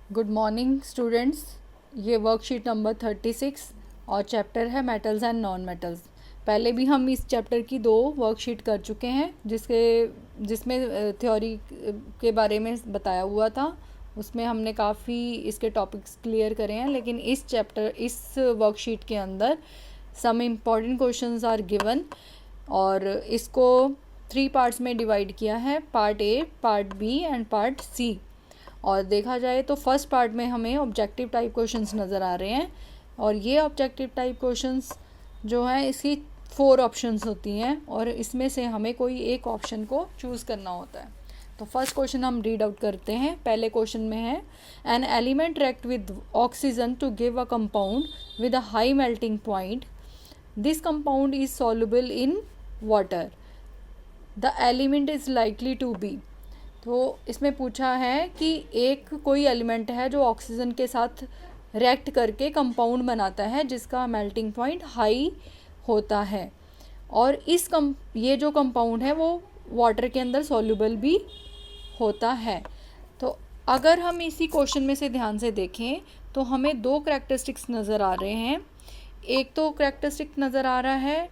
Good morning students. ये worksheet number 36 और chapter है मेटल्स एंड नॉन मेटल्स। पहले भी हम इस चैप्टर की 2 वर्कशीट कर चुके हैं जिसमें थ्योरी के बारे में बताया हुआ था। उसमें हमने काफ़ी इसके टॉपिक्स क्लियर करे हैं, लेकिन इस वर्कशीट के अंदर some important questions are given और इसको 3 पार्ट्स में डिवाइड किया है, part A, part B and part C. और देखा जाए तो फर्स्ट पार्ट में हमें ऑब्जेक्टिव टाइप क्वेश्चंस नज़र आ रहे हैं और ये ऑब्जेक्टिव टाइप क्वेश्चंस जो हैं इसकी 4 ऑप्शंस होती हैं और इसमें से हमें कोई एक ऑप्शन को चूज़ करना होता है। तो फर्स्ट क्वेश्चन हम रीड आउट करते हैं। पहले क्वेश्चन में है an element react with oxygen to give a compound with a high melting point. This compound is soluble in water. The element is likely to be. तो इसमें पूछा है कि एक कोई एलिमेंट है जो ऑक्सीजन के साथ रिएक्ट करके कंपाउंड बनाता है जिसका मेल्टिंग पॉइंट हाई होता है और ये जो कंपाउंड है वो वाटर के अंदर सॉल्युबल भी होता है। तो अगर हम इसी क्वेश्चन में से ध्यान से देखें तो हमें 2 करैक्टरिस्टिक्स नज़र आ रहे हैं। एक तो करैक्टरिस्टिक नज़र आ रहा है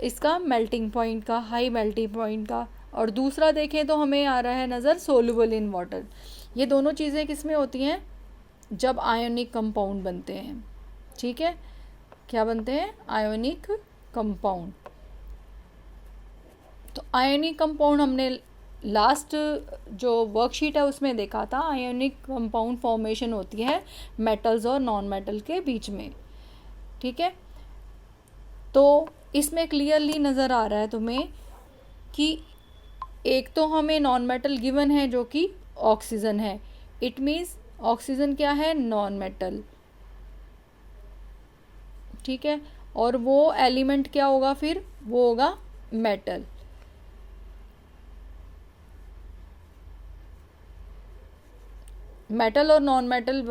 इसका मेल्टिंग पॉइंट का, हाई मेल्टिंग पॉइंट का, और दूसरा देखें तो हमें आ रहा है नज़र सोल्यूबल इन वाटर। ये दोनों चीज़ें किस में होती हैं? जब आयोनिक कंपाउंड बनते हैं। ठीक है, क्या बनते हैं? Ionic compound. तो आयोनिक कंपाउंड हमने लास्ट जो वर्कशीट है उसमें देखा था। आयोनिक कंपाउंड फॉर्मेशन होती है मेटल्स और नॉन मेटल के बीच में। ठीक है, तो इसमें क्लियरली नज़र आ रहा है तुम्हें कि एक तो हमें नॉन मेटल गिवन है जो कि ऑक्सीजन है। इट मीन्स ऑक्सीजन क्या है? Non metal. ठीक है, और वो एलिमेंट क्या होगा फिर? वो होगा मेटल। मेटल और नॉन मेटल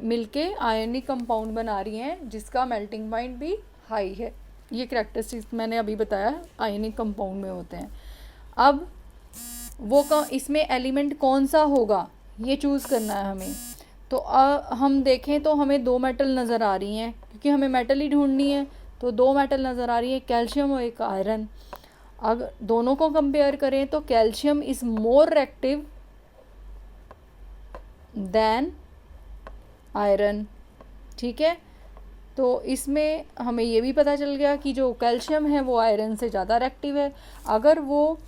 मिलके आयनिक कंपाउंड बना रही हैं जिसका मेल्टिंग पॉइंट भी हाई है। ये करैक्टरिस्टिक्स मैंने अभी बताया आयनिक कंपाउंड में होते हैं। अब इसमें एलिमेंट कौन सा होगा ये चूज़ करना है हमें। तो हम देखें तो हमें 2 मेटल नज़र आ रही हैं क्योंकि हमें मेटल ही ढूंढनी है। तो 2 मेटल नज़र आ रही है, कैल्शियम और एक आयरन। अगर दोनों को कंपेयर करें तो calcium is more reactive than iron. ठीक है, तो इसमें हमें ये भी पता चल गया कि जो कैल्शियम है वो आयरन से ज़्यादा रिएक्टिव है। अगर वो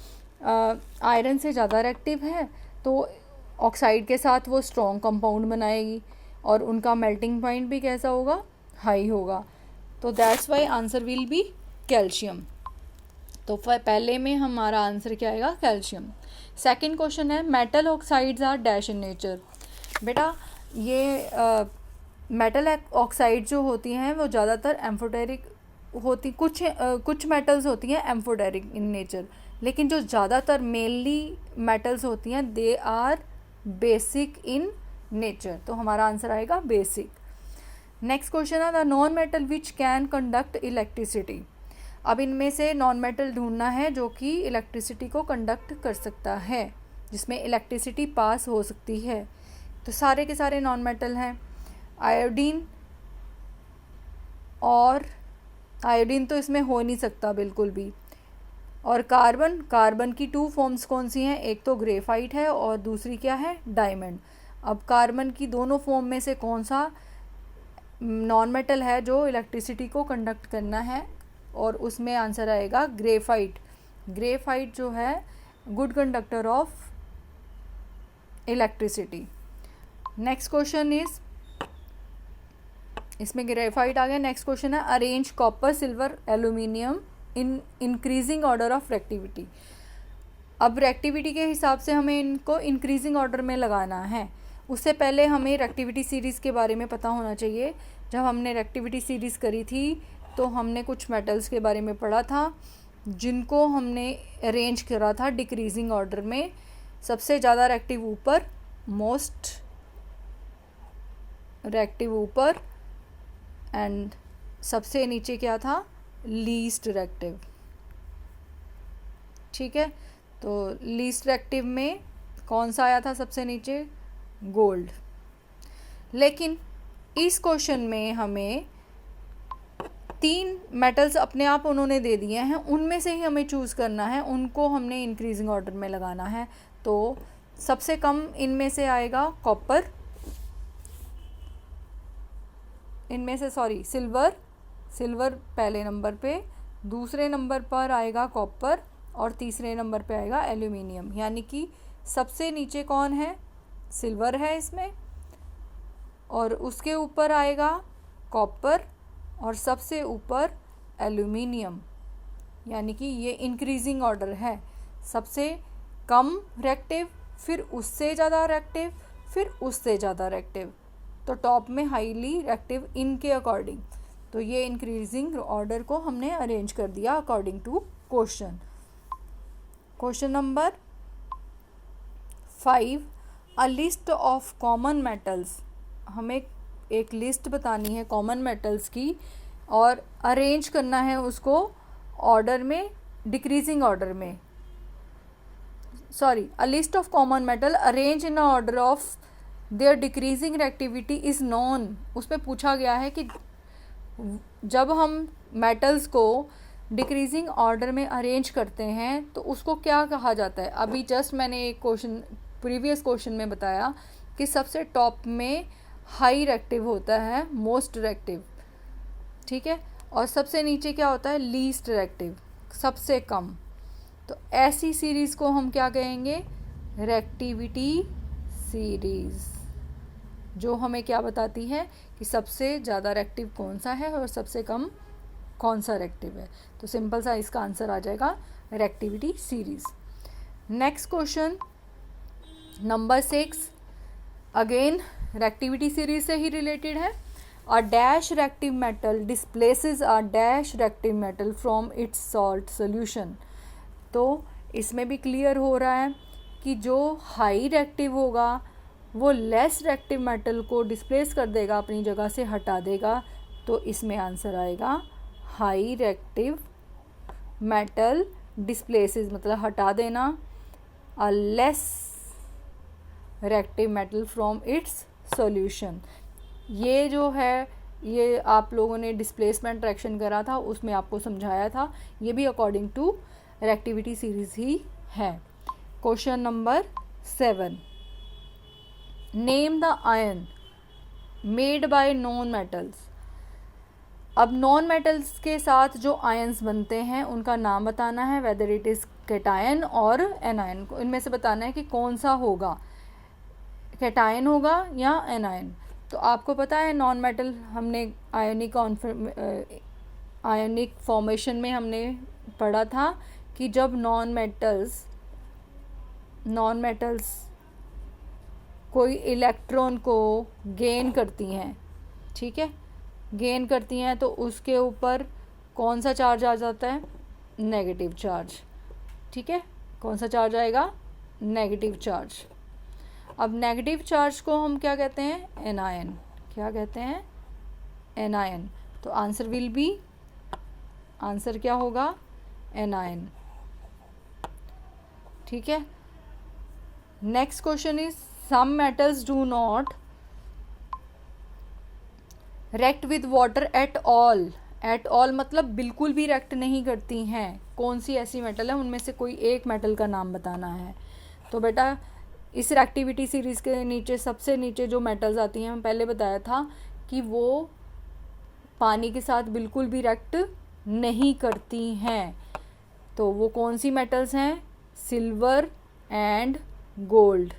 आयरन से ज़्यादा रिएक्टिव है तो ऑक्साइड के साथ वो स्ट्रॉन्ग कंपाउंड बनाएगी और उनका मेल्टिंग पॉइंट भी कैसा होगा? हाई होगा। तो that's why answer will be calcium. तो पहले में हमारा आंसर क्या आएगा? कैल्शियम। सेकंड क्वेश्चन है metal oxides are dash in nature. बेटा ये मेटल ऑक्साइड जो होती हैं वो ज़्यादातर एम्फोटेरिक होती, कुछ मेटल्स होती हैं एम्फोटेरिक इन नेचर, लेकिन जो ज़्यादातर मेनली मेटल्स होती हैं they are basic in nature. तो हमारा आंसर आएगा बेसिक। नेक्स्ट क्वेश्चन है the non metal which can conduct electricity. अब इनमें से नॉन मेटल ढूंढना है जो कि इलेक्ट्रिसिटी को कंडक्ट कर सकता है, जिसमें इलेक्ट्रिसिटी पास हो सकती है। तो सारे के सारे नॉन मेटल हैं। आयोडीन, और आयोडीन तो इसमें हो नहीं सकता बिल्कुल भी। और कार्बन की 2 फॉर्म्स कौन सी हैं? एक तो ग्रेफाइट है और दूसरी क्या है? डायमंड। अब कार्बन की दोनों फॉर्म में से कौन सा नॉन मेटल है जो इलेक्ट्रिसिटी को कंडक्ट करना है? और उसमें आंसर आएगा ग्रेफाइट। ग्रेफाइट जो है good conductor of electricity. Next question is, इसमें ग्रेफाइट आ गया। नेक्स्ट क्वेश्चन है arrange copper, silver, aluminium in increasing order of reactivity. अब रिएक्टिविटी के हिसाब से हमें इनको इंक्रीजिंग ऑर्डर में लगाना है। उससे पहले हमें रिएक्टिविटी सीरीज़ के बारे में पता होना चाहिए। जब हमने रिएक्टिविटी सीरीज़ करी थी तो हमने कुछ मेटल्स के बारे में पढ़ा था जिनको हमने अरेंज करा था डिक्रीजिंग ऑर्डर में। सबसे ज़्यादा रिएक्टिव ऊपर, मोस्ट रिएक्टिव ऊपर, एंड सबसे नीचे क्या था? Least reactive. ठीक है, तो लीस्ट रिएक्टिव में कौन सा आया था सबसे नीचे? गोल्ड। लेकिन इस क्वेश्चन में हमें 3 मेटल्स अपने आप उन्होंने दे दिए हैं, उनमें से ही हमें चूज़ करना है, उनको हमने इंक्रीजिंग ऑर्डर में लगाना है। तो सबसे कम इनमें से आएगा कॉपर, इनमें से सिल्वर पहले नंबर पे, दूसरे नंबर पर आएगा कॉपर और तीसरे नंबर पे आएगा एल्यूमिनियम। यानी कि सबसे नीचे कौन है, सिल्वर है इसमें, और उसके ऊपर आएगा कॉपर और सबसे ऊपर एल्यूमिनियम। यानी कि ये इंक्रीजिंग ऑर्डर है, सबसे कम रिएक्टिव, फिर उससे ज़्यादा रिएक्टिव, फिर उससे ज़्यादा रिएक्टिव, तो टॉप में हाईली रिएक्टिव इनके अकॉर्डिंग। तो ये इंक्रीजिंग ऑर्डर को हमने अरेंज कर दिया according to question. Question number 5, a list of common metals. हमें एक लिस्ट बतानी है कॉमन मेटल्स की और अरेंज करना है उसको ऑर्डर में, डिक्रीजिंग ऑर्डर में। अ list of common metal arrange in order of their decreasing reactivity is non. उसमें पूछा गया है कि जब हम मेटल्स को डिक्रीजिंग ऑर्डर में अरेंज करते हैं तो उसको क्या कहा जाता है। अभी जस्ट मैंने एक क्वेश्चन प्रीवियस क्वेश्चन में बताया कि सबसे टॉप में हाई रिएक्टिव होता है, मोस्ट रिएक्टिव, ठीक है, और सबसे नीचे क्या होता है, लीस्ट रिएक्टिव, सबसे कम। तो ऐसी सीरीज़ को हम क्या कहेंगे, रिएक्टिविटी सीरीज़, जो हमें क्या बताती है कि सबसे ज़्यादा रिएक्टिव कौन सा है और सबसे कम कौन सा रिएक्टिव है। तो सिंपल सा इसका आंसर आ जाएगा reactivity series. Next question number 6, again reactivity series से ही रिलेटेड है। A dash reactive metal displaces a dash reactive metal from its salt solution. तो इसमें भी क्लियर हो रहा है कि जो हाई रिएक्टिव होगा वो लेस रिएक्टिव मेटल को डिस्प्लेस कर देगा, अपनी जगह से हटा देगा। तो इसमें आंसर आएगा हाई रिएक्टिव मेटल डिस्प्लेसेस, मतलब हटा देना, a less reactive metal from its solution. ये जो है, ये आप लोगों ने डिस्प्लेसमेंट रिएक्शन करा था, उसमें आपको समझाया था, ये भी अकॉर्डिंग टू रिएक्टिविटी सीरीज ही है। Question number 7, name the ion made by non metals. अब नॉन मेटल्स के साथ जो आयन्स बनते हैं उनका नाम बताना है, वेदर इट इज़ कैटायन और एनायन को, इनमें से बताना है कि कौन सा होगा, कैटायन होगा या एनायन। तो आपको पता है नॉन मेटल हमने आयनिक फॉर्मेशन में हमने पढ़ा था कि जब नॉन मेटल्स कोई इलेक्ट्रॉन को गेन करती हैं, ठीक है, गेन करती हैं, तो उसके ऊपर कौन सा चार्ज आ जाता है, नेगेटिव चार्ज, ठीक है, कौन सा चार्ज आएगा, नेगेटिव चार्ज। अब नेगेटिव चार्ज को हम क्या कहते हैं, एनायन, क्या कहते हैं, एनायन। तो आंसर विल बी, आंसर क्या होगा, एनायन, ठीक है। Next question is some metals do not react with water at all. At all मतलब बिल्कुल भी रिएक्ट नहीं करती हैं। कौन सी ऐसी मेटल है, उनमें से कोई एक मेटल का नाम बताना है। तो बेटा इस रिएक्टिविटी सीरीज़ के नीचे सबसे नीचे जो मेटल्स आती हैं, मैं पहले बताया था कि वो पानी के साथ बिल्कुल भी रिएक्ट नहीं करती हैं। तो वो कौन सी मेटल्स हैं, सिल्वर एंड गोल्ड।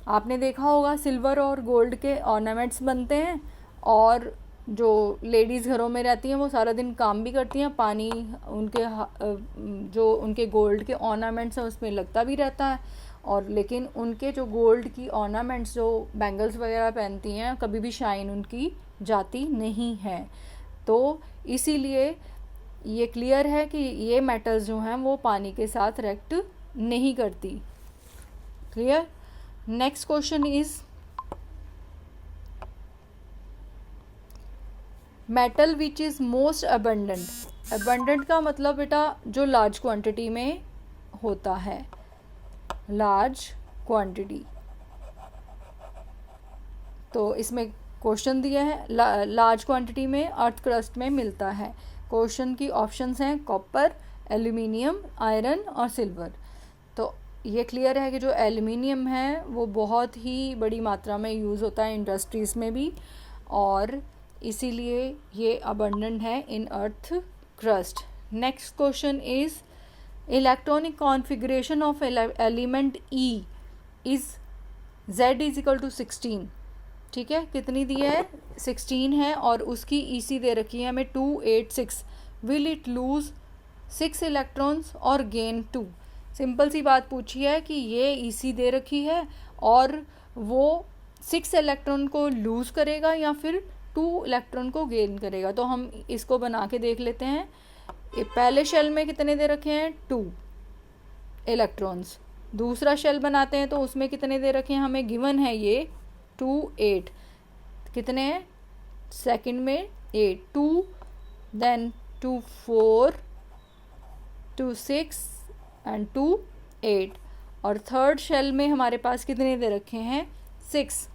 आपने देखा होगा सिल्वर और गोल्ड के ऑर्नामेंट्स बनते हैं, और जो लेडीज़ घरों में रहती हैं वो सारा दिन काम भी करती हैं, पानी उनके जो उनके गोल्ड के ऑर्नामेंट्स हैं उसमें लगता भी रहता है, और लेकिन उनके जो गोल्ड की ऑर्नामेंट्स, जो बैंगल्स वगैरह पहनती हैं, कभी भी शाइन उनकी जाती नहीं है। तो इसीलिए ये क्लियर है कि ये मेटल्स जो हैं वो पानी के साथ रिएक्ट नहीं करती। Clear. Next question is metal which is most abundant. Abundant का मतलब बेटा जो लार्ज क्वांटिटी में होता है, लार्ज क्वांटिटी। तो इसमें क्वेश्चन दिया है लार्ज क्वांटिटी में अर्थ क्रस्ट में मिलता है। क्वेश्चन की ऑप्शंस हैं कॉपर, एल्यूमिनियम, आयरन और सिल्वर। तो ये क्लियर है कि जो एल्यूमिनियम है वो बहुत ही बड़ी मात्रा में यूज़ होता है इंडस्ट्रीज़ में भी, और इसीलिए ये अबंडेंट है in earth crust. Next question is electronic configuration of element E is Z is equal to 16। ठीक है, कितनी दी है? 16 है, और उसकी EC दे रखी है हमें 286। विल इट लूज़ 6 इलेक्ट्रॉन्स और गेन 2? सिंपल सी बात पूछी है कि ये EC दे रखी है और वो 6 इलेक्ट्रॉन को लूज़ करेगा या फिर 2 इलेक्ट्रॉन को गेन करेगा। तो हम इसको बना के देख लेते हैं। पहले शेल में कितने दे रखे हैं? 2 इलेक्ट्रॉन्स। दूसरा शेल बनाते हैं तो उसमें कितने दे रखे हैं? हमें गिवन है ये 2 8। कितने हैं? सेकंड में 8, 2 देन 2 4 2 6 एंड 2 8। और थर्ड शेल में हमारे पास कितने दे रखे हैं? 6,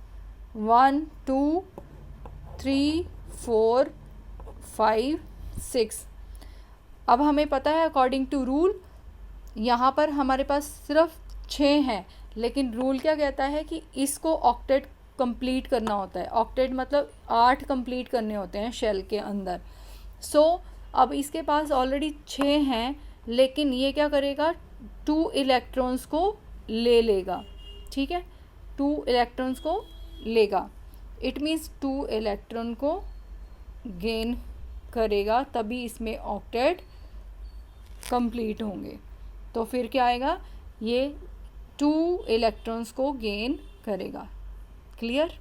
1 2 3 4 5 6। अब हमें पता है अकॉर्डिंग टू रूल यहाँ पर हमारे पास सिर्फ 6 हैं, लेकिन रूल क्या कहता है कि इसको ऑक्टेट कंप्लीट करना होता है। ऑक्टेट मतलब 8 कंप्लीट करने होते हैं शेल के अंदर। सो अब इसके पास ऑलरेडी 6 हैं, लेकिन ये क्या करेगा? 2 इलेक्ट्रॉन्स को ले लेगा। ठीक है, 2 इलेक्ट्रॉन्स को लेगा। इट मीन्स 2 इलेक्ट्रॉन को गेन करेगा, तभी इसमें ऑक्टेट कंप्लीट होंगे। तो फिर क्या आएगा? ये 2 इलेक्ट्रॉन्स को गेन करेगा। क्लियर?